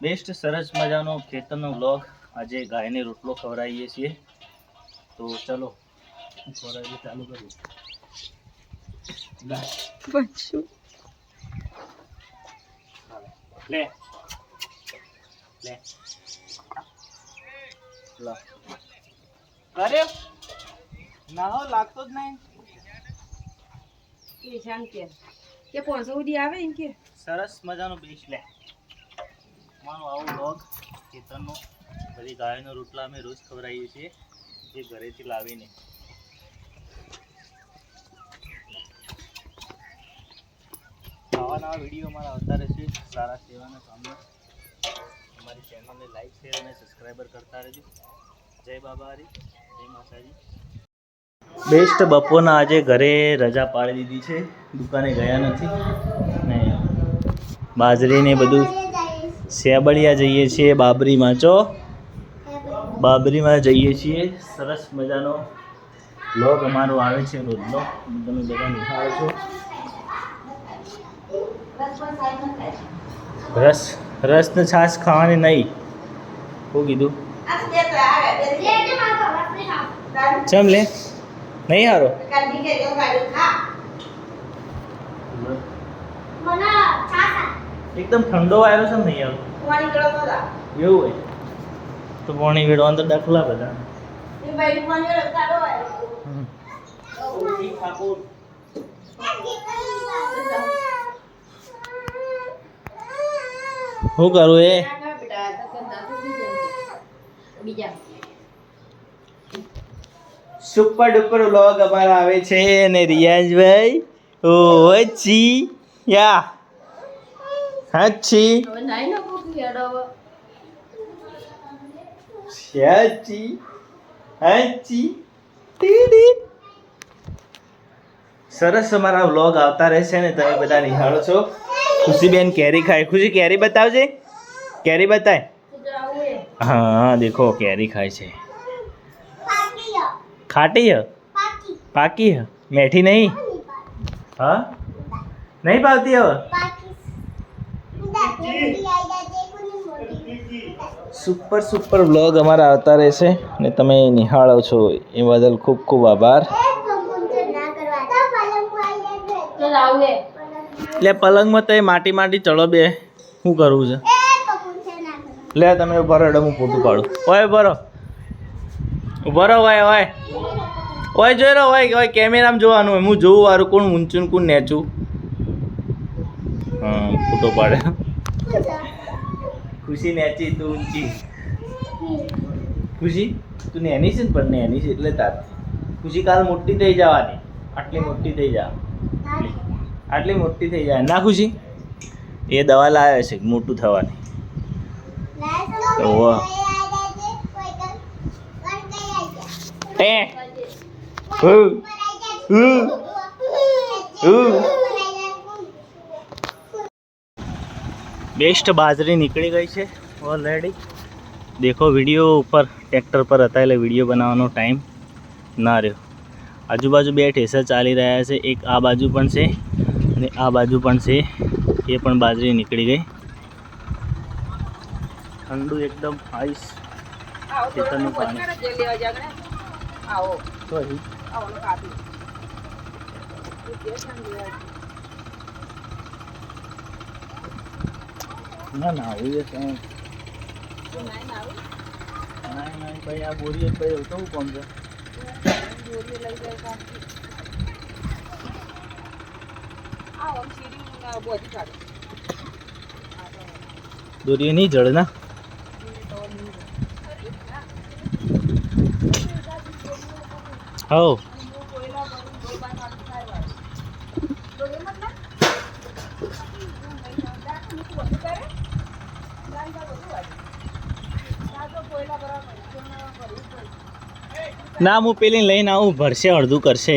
Best સરસ મજાનો ખેતરનો vlog. આજે ગાયને રોટલો ખવડાવીએ છીએ. તો ચલો ખવડાવી ચાલુ કરીએ. લે લે લા અરે ના હો લાગતો જ નહીં. એ શાન કે 500 ઉડી આવે એમ કે સરસ મજાનો બેસ્ટ લે માનો આવું વ્લોગ ખેતરનો. બધી ગાયનો રોટલા અમે રોજ ખવડાવીએ છીએ જે ઘરેથી લાવીને. નવા નવા વિડીયો અમારા આવતા રહેશે સારા સેવાના કામમાં. અમારી ચેનલને લાઈક શેર અને સબસ્ક્રાઈબર કરતા રહેજો. જય બાબા હરી, જય માતાજી. બેસ્ટ બપોરના આજે ઘરે રજા પાડી દીધી છે, દુકાને ગયા નથી ને બાજરીને બધું સેબળિયા જઈએ છીએ. બાબરીમાં બાબરીમાં જઈએ છીએ. સરસ મજાનો વ્લોગ અમારો આવે છે રોજનો, તમે બધા નિહાળો છો. રસ ને છાશ ખાવાની નહીં. શું કીધું? ચમ લે નહીં હારો એકદમ ઠંડો આવ્યો છે નહીં આવ્યો એવું હોય તો પાણી વેડવા તો દાખલા બધા. શું કરું એ સુપર ડુપર વ્લોગ અમારા આવે છે અને રિયાઝભાઈ ઓછી યા હાચી હાચી હાચી ટીડી. સરસ અમારા વ્લોગ આવતા રહેશે ને તમે બધા નિહાળો છો. ખુશીબેન કેરી ખાય. ખુશી કેરી બતાવજે, કેરી બતાય. હા દેખો કેરી ખાય છે. ખાટી હ પાકી હ મેઠી નહીં. હા નહીં ભાવતી હવે. સુપર સુપર વ્લોગ અમારા આવતા રહેશે ને તમે નિહાળો છો એ બદલ ખૂબ ખૂબ આભાર. એટલે પલંગમાં તો માટી માટી ચડો બે શું કરવું છે? લે તમે ઉભા રહો, હું ફોટું પાડું. ઓય બરો ઉભા રહો. ઓય ઓય ઓય જોઈ રહો. ઓય કેમેરામાં જોવાનું હોય. હું જોઉં વારું કોણ ઊંચું કોણ નેચું. હા ફોટો પાડે. ખુશી નેચી તું ઊંચી. ખુશી તું નેની છે ને પણ નેની છે એટલે તાર. ખુશી કાલ મોટી થઈ જવાની. આટલી મોટી થઈ જા, આટલી મોટી થઈ જાય ના ખુશી. એ દવા લાવે છે મોટું થવાની. બેસ્ટ બાજરી નીકળી ગઈ છે ઓલરેડી. દેખો વિડીયો ઉપર ટ્રેક્ટર પર હતા એટલે વિડીયો બનાવવાનો ટાઈમ ના રહ્યો. આજુબાજુ બે ઠેસર ચાલી રહ્યા છે. એક આ બાજુ પણ છે અને આ બાજુ પણ છે. એ પણ બાજરી નીકળી ગઈ. ઠંડુ એકદમ આઈસ ખેતરનું પાણી. ના ના આવું છે ના ભાઈ. આ બોરી ભાઈ તો શું કોમ છે? દોરી નહીં જળે ના. હો ના હું પેલી લઈને આવું. ભરશે અડધું કરશે.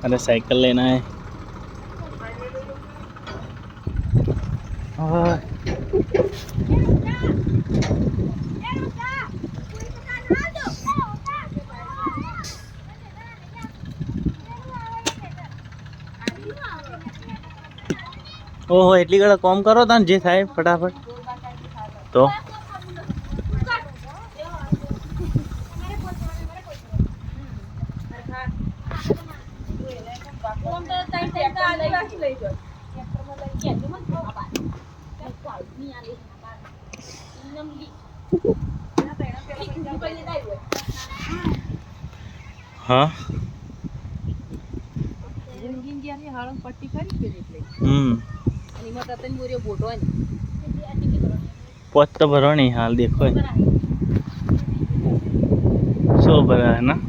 અને સાયકલ લઈને આય ઓહો એટલી ઘણા કોમ કરો તાન જે થાય ફટાફટ તો હા પટ્ટી કરી છે એટલે હમ અને એમાં તતન બોરીઓ બોટો હોય પોત તો ભરો નહીં હાલ દેખો સો ભરા હે ના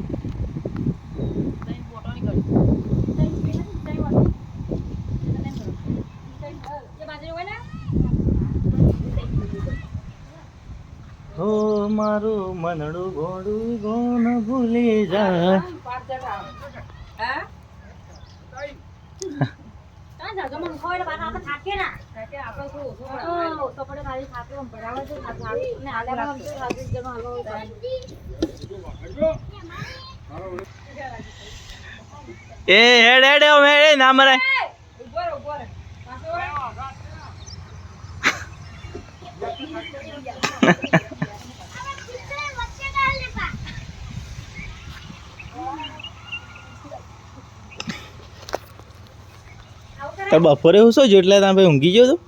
હો મારું મનડું ગોડું ગોન ભૂલી જાય એ હેડ હેડ મે ના મરે તાર બપોરે હું શું એટલે ત્યાં ભાઈ ઊંઘી ગયો તું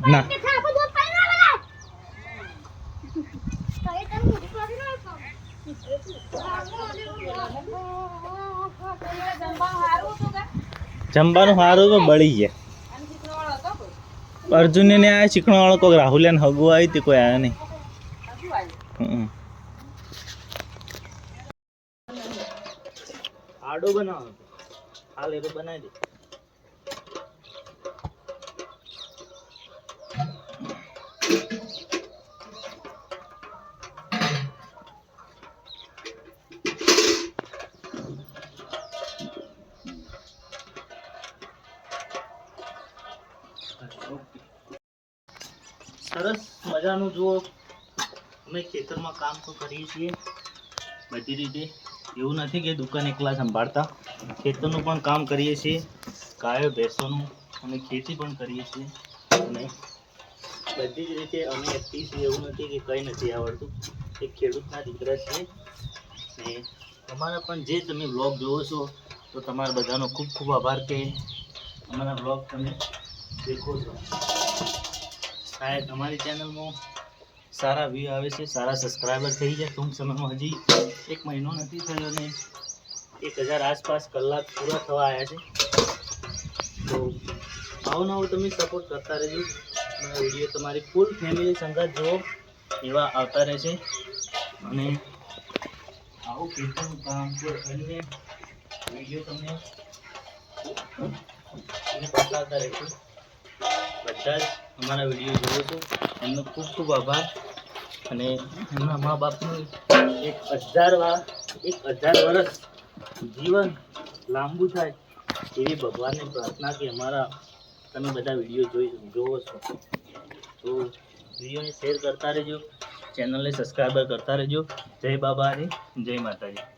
ના જમવાનું સારું તો બળી ગયા અર્જુન ને આ શીખણ વાળો કોઈ રાહુલ ને હગુ આવી હતી કોઈ આયા નહીં આડો બનાવો હાલ એ તો બનાવી દે સરસ મજાનું જુઓ અમે ખેતરમાં કામ તો કરીએ છીએ બધી રીતે એવું નથી કે દુકાન એકલા સંભાળતા ખેતરનું પણ કામ કરીએ છીએ ગાયો ભેંસોનું અને ખેતી પણ કરીએ છીએ અને બધી જ રીતે અમે એક્ટિવ છીએ એવું નથી કે કંઈ નથી આવડતું એક ખેડૂતના દીકરા છીએ ને તમારા પણ જે તમે વ્લોગ જોવો છો તો તમારા બધાનો ખૂબ ખૂબ આભાર કે અમારા વ્લોગ તમે દેખો છો શાયદ અમારી ચેનલમાં સારા વ્યૂ આવે છે સારા સબસ્ક્રાઈબર થઈ જાય ટૂંક સમયમાં હજી 1 મહિનો નથી થયો ને 1000 આસપાસ કલાક પૂરા થવા આવ્યા છે તો આવો તમે સપોર્ટ કરતા રહેજો મારા વિડીયો તમારી ફૂલ ફેમિલી સંગાત જુઓ એવા આવતા રહેશે અને આવું ખેતરનું કામ કરીને વિડીયો તમને બતાવતા રહેશું બધા જ અમારા વિડીયો જોવો છો એમનો ખૂબ ખૂબ આભાર અને એમના મા બાપનું 1000 વર્ષ જીવન લાંબુ થાય એવી ભગવાનને પ્રાર્થના કે અમારા તમે બધા વિડીયો જોવો છો તો વિડીયોને શેર કરતા રહેજો ચેનલને સબસ્ક્રાઈબર કરતા રહેજો જય બાબા અને જય માતાજી.